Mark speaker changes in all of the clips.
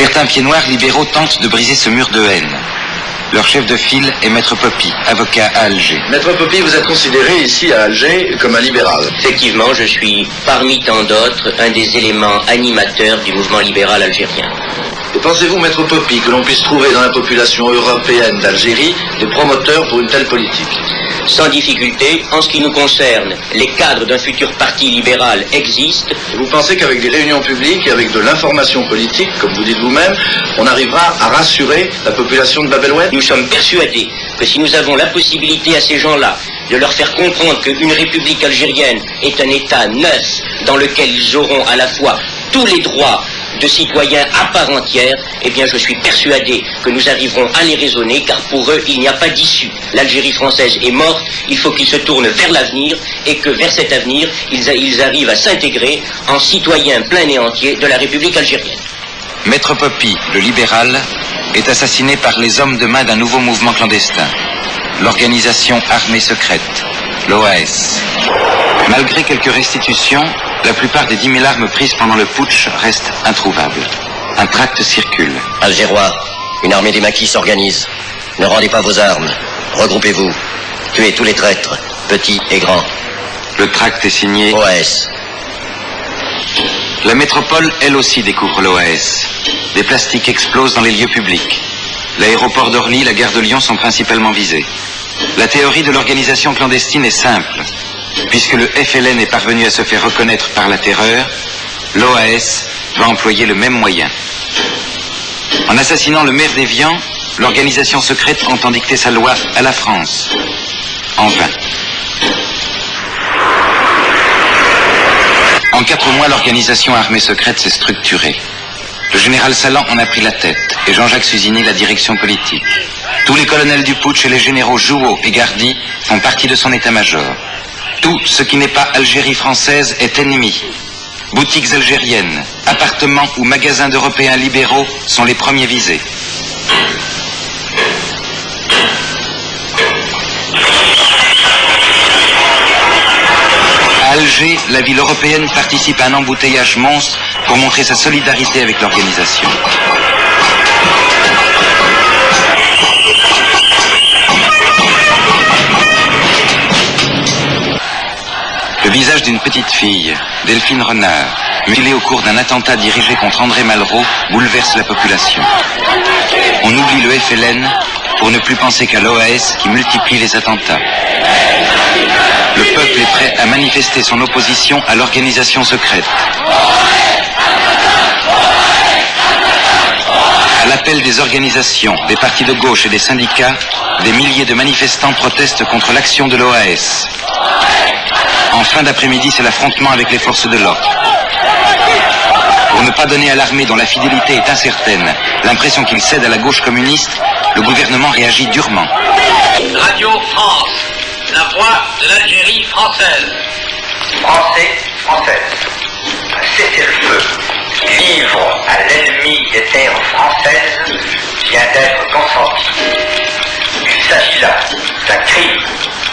Speaker 1: Certains pieds noirs libéraux tentent de briser ce mur de haine. Leur chef de file est Maître Poppy, avocat à Alger.
Speaker 2: Maître Poppy, vous êtes considéré ici à Alger comme un libéral.
Speaker 3: Effectivement, je suis, parmi tant d'autres, un des éléments animateurs du mouvement libéral algérien.
Speaker 2: Et pensez-vous, Maître Poppy, que l'on puisse trouver dans la population européenne d'Algérie des promoteurs pour une telle politique?
Speaker 3: Sans difficulté, en ce qui nous concerne, les cadres d'un futur parti libéral existent.
Speaker 2: Et vous pensez qu'avec des réunions publiques et avec de l'information politique, comme vous dites vous-même, on arrivera à rassurer la population de Bab el-Oued?
Speaker 3: Nous sommes persuadés que si nous avons la possibilité à ces gens-là de leur faire comprendre qu'une république algérienne est un État neuf dans lequel ils auront à la fois tous les droits de citoyens à part entière, eh bien je suis persuadé que nous arriverons à les raisonner, car pour eux il n'y a pas d'issue. L'Algérie française est morte, il faut qu'ils se tournent vers l'avenir, et que vers cet avenir, ils arrivent à s'intégrer en citoyens pleins et entiers de la République algérienne.
Speaker 1: Maître Poppy, le libéral, est assassiné par les hommes de main d'un nouveau mouvement clandestin, l'organisation armée secrète, l'OAS. Malgré quelques restitutions, la plupart des 10 000 armes prises pendant le putsch restent introuvables. Un tract circule.
Speaker 4: Algérois, une armée des maquis s'organise. Ne rendez pas vos armes. Regroupez-vous. Tuez tous les traîtres, petits et grands.
Speaker 1: Le tract est signé
Speaker 4: OAS.
Speaker 1: La métropole, elle aussi, découvre l'OAS. Des plastiques explosent dans les lieux publics. L'aéroport d'Orly, la gare de Lyon sont principalement visés. La théorie de l'organisation clandestine est simple. Puisque le FLN est parvenu à se faire reconnaître par la terreur, l'OAS va employer le même moyen. En assassinant le maire d'Évian, l'organisation secrète entend dicter sa loi à la France. En vain. En 4 mois, l'organisation armée secrète s'est structurée. Le général Salan en a pris la tête et Jean-Jacques Suzini la direction politique. Tous les colonels du putsch et les généraux Jouot et Gardy font partie de son état-major. Tout ce qui n'est pas Algérie française est ennemi. Boutiques algériennes, appartements ou magasins d'Européens libéraux sont les premiers visés. À Alger, la ville européenne participe à un embouteillage monstre pour montrer sa solidarité avec l'organisation. Le visage d'une petite fille, Delphine Renard, mutilée au cours d'un attentat dirigé contre André Malraux, bouleverse la population. On oublie le FLN pour ne plus penser qu'à l'OAS qui multiplie les attentats. Le peuple est prêt à manifester son opposition à l'organisation secrète. À l'appel des organisations, des partis de gauche et des syndicats, des milliers de manifestants protestent contre l'action de l'OAS. En fin d'après-midi, c'est l'affrontement avec les forces de l'ordre. Pour ne pas donner à l'armée, dont la fidélité est incertaine, l'impression qu'il cède à la gauche communiste, le gouvernement réagit durement.
Speaker 5: Radio France, la voix de l'Algérie française.
Speaker 6: Français, Françaises, un cessez-le-feu livre à l'ennemi des terres françaises vient d'être consenti. Il s'agit là d'un crime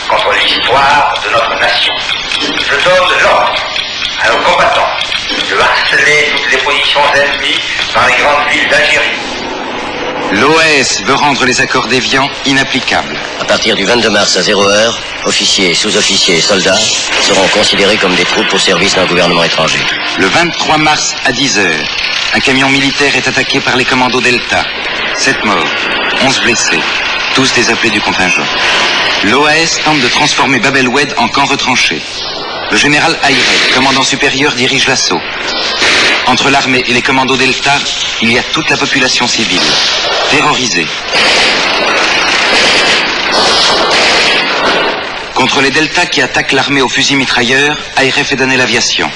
Speaker 6: contre l'histoire de notre nation. Je donne l'ordre à nos combattants de harceler toutes les positions ennemies dans les grandes villes d'Algérie.
Speaker 1: L'OAS veut rendre les accords d'Évian inapplicables.
Speaker 4: À partir du 22 mars à 0h, officiers, sous-officiers et soldats seront considérés comme des troupes au service d'un gouvernement étranger.
Speaker 1: Le 23 mars à 10h, un camion militaire est attaqué par les commandos Delta. 7 morts, 11 blessés, tous des appelés du contingent. L'OAS tente de transformer Bab el-Oued en camp retranché. Le général Ayret, commandant supérieur, dirige l'assaut. Entre l'armée et les commandos Delta, il y a toute la population civile, terrorisée. Contre les Delta qui attaquent l'armée au fusil mitrailleur, Ayret fait donner l'aviation.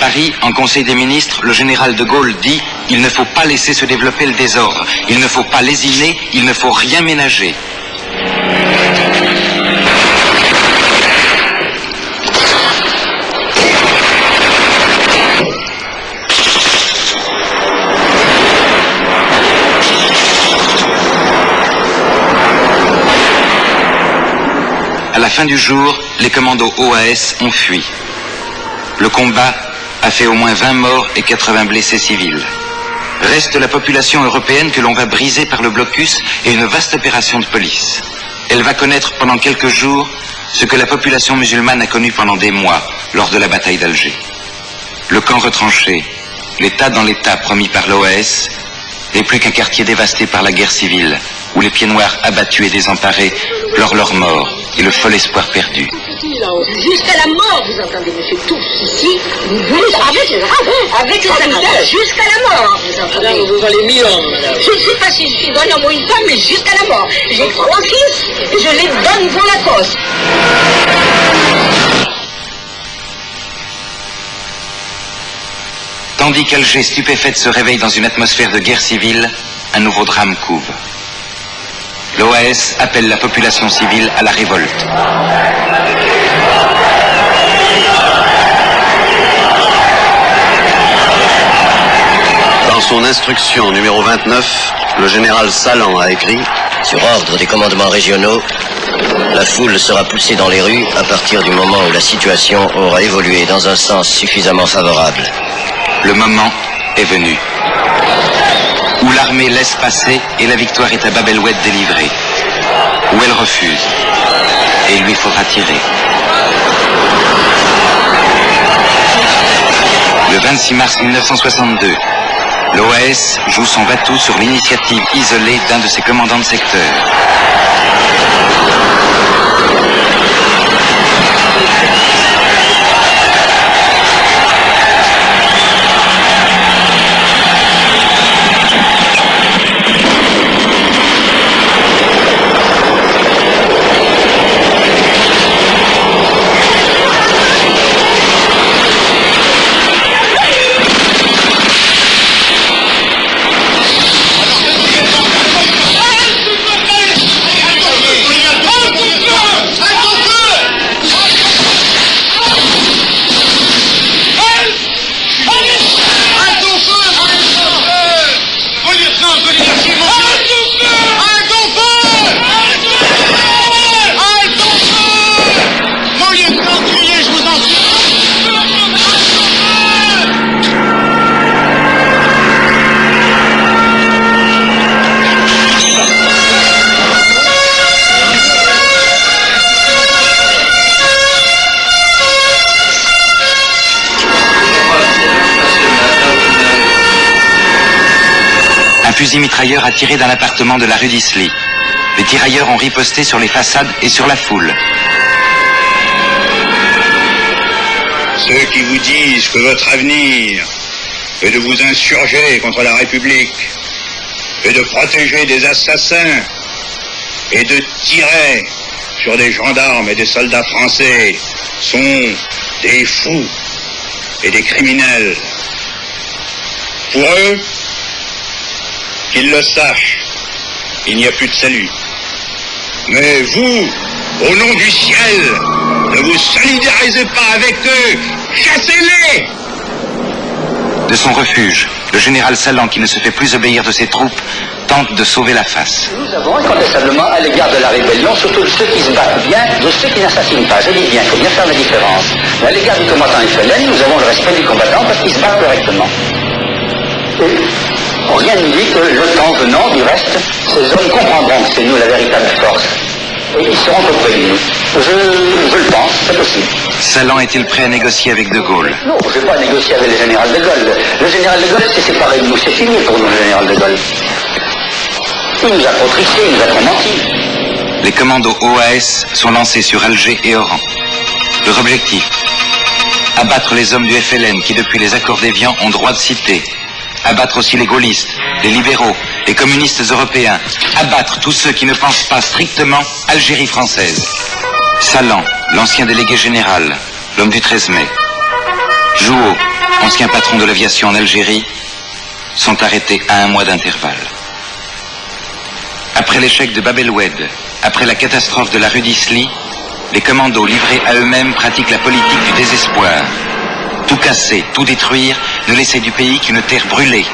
Speaker 1: Paris, en Conseil des ministres, le général de Gaulle dit « Il ne faut pas laisser se développer le désordre, il ne faut pas lésiner, il ne faut rien ménager ». À la fin du jour, les commandos OAS ont fui. Le combat a fait au moins 20 morts et 80 blessés civils. Reste la population européenne que l'on va briser par le blocus et une vaste opération de police. Elle va connaître pendant quelques jours ce que la population musulmane a connu pendant des mois lors de la bataille d'Alger. Le camp retranché, l'État dans l'État promis par l'OAS, n'est plus qu'un quartier dévasté par la guerre civile, où les pieds noirs abattus et désemparés pleurent leur mort et le fol espoir perdu.
Speaker 7: Jusqu'à la mort, vous entendez, monsieur, tous ici, avec les sanitaires, jusqu'à la mort, vous entendez.
Speaker 8: Madame, vous valez 1000 hommes, madame.
Speaker 7: Je ne sais pas si je suis donné en une femme, mais jusqu'à la mort. J'ai 3 fils, et je les donne pour la cause.
Speaker 1: Tandis qu'Alger, stupéfaite, se réveille dans une atmosphère de guerre civile, un nouveau drame couve. L'OAS appelle la population civile à la révolte.
Speaker 9: Dans son instruction numéro 29, le général Salan a écrit «
Speaker 4: Sur ordre des commandements régionaux, la foule sera poussée dans les rues à partir du moment où la situation aura évolué dans un sens suffisamment favorable. »
Speaker 1: Le moment est venu. Où l'armée laisse passer et la victoire est à Bab el-Oued délivrée. Où elle refuse. Et il lui faudra tirer. Le 26 mars 1962, l'OAS joue son va-tout sur l'initiative isolée d'un de ses commandants de secteur. Un fusil mitrailleur a tiré dans l'appartement de la rue d'Isly. Les tirailleurs ont riposté sur les façades et sur la foule.
Speaker 10: Ceux qui vous disent que votre avenir est de vous insurger contre la République et de protéger des assassins et de tirer sur des gendarmes et des soldats français sont des fous et des criminels. Pour eux, qu'ils le sachent, il n'y a plus de salut. Mais vous, au nom du ciel, ne vous solidarisez pas avec eux, chassez-les!
Speaker 1: De son refuge, le général Salan, qui ne se fait plus obéir de ses troupes, tente de sauver la face.
Speaker 11: Nous avons incontestablement à l'égard de la rébellion, surtout de ceux qui se battent bien, de ceux qui n'assassinent pas. Je dis bien, il faut bien faire la différence. Mais à l'égard du combattant FLN, nous avons le respect du combattant parce qu'ils se battent correctement. Et rien ne dit que le temps venant, du reste, ces hommes comprendront que c'est nous la véritable force. Et ils seront auprès de nous. Je le pense, c'est possible.
Speaker 1: Salan est-il prêt à négocier avec De Gaulle?
Speaker 11: Non, je ne vais pas négocier avec le général de Gaulle. Le général de Gaulle s'est séparé de nous, c'est fini pour nous, le général de Gaulle. Il nous a contricés, il nous a menti.
Speaker 1: Les commandos OAS sont lancés sur Alger et Oran. Leur objectif, abattre les hommes du FLN qui, depuis les accords d'Évian, ont droit de cité. Abattre aussi les gaullistes, les libéraux, les communistes européens. Abattre tous ceux qui ne pensent pas strictement Algérie française. Salan, l'ancien délégué général, l'homme du 13 mai. Jouot, ancien patron de l'aviation en Algérie, sont arrêtés à 1 mois d'intervalle. Après l'échec de Bab el-Oued, après la catastrophe de la rue d'Isly, les commandos livrés à eux-mêmes pratiquent la politique du désespoir. Tout casser, tout détruire, ne laisser du pays qu'une terre brûlée.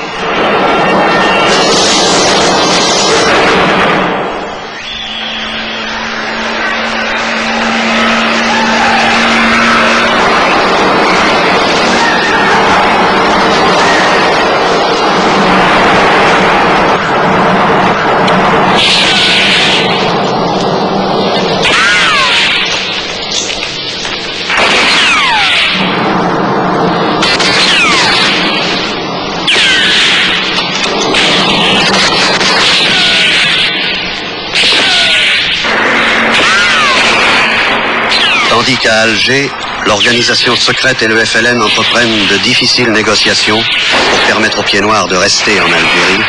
Speaker 9: Tandis qu'à Alger, l'organisation secrète et le FLN entreprennent de difficiles négociations pour permettre aux pieds noirs de rester en Algérie,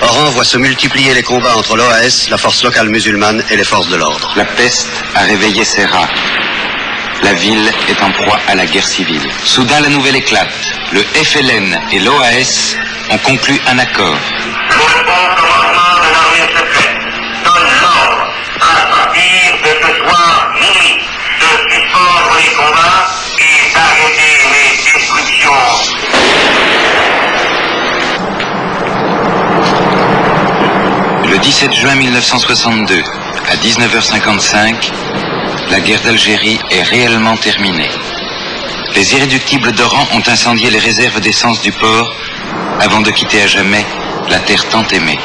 Speaker 9: Oran voit se multiplier les combats entre l'OAS, la force locale musulmane et les forces de l'ordre.
Speaker 1: La peste a réveillé ses rats. La ville est en proie à la guerre civile. Soudain, la nouvelle éclate. Le FLN et l'OAS ont conclu un accord.
Speaker 6: Le bon commandement de l'armée secrète donne l'ordre, à partir de ce soir minuit, de suspendre les combats et d'arrêter les destructions.
Speaker 1: Le 17 juin 1962, à 19h55, la guerre d'Algérie est réellement terminée. Les irréductibles d'Oran ont incendié les réserves d'essence du port avant de quitter à jamais la terre tant aimée.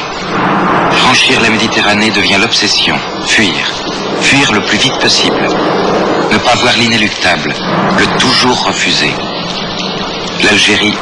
Speaker 1: Franchir la Méditerranée devient l'obsession. Fuir le plus vite possible. Ne pas voir l'inéluctable, le toujours refusé. L'Algérie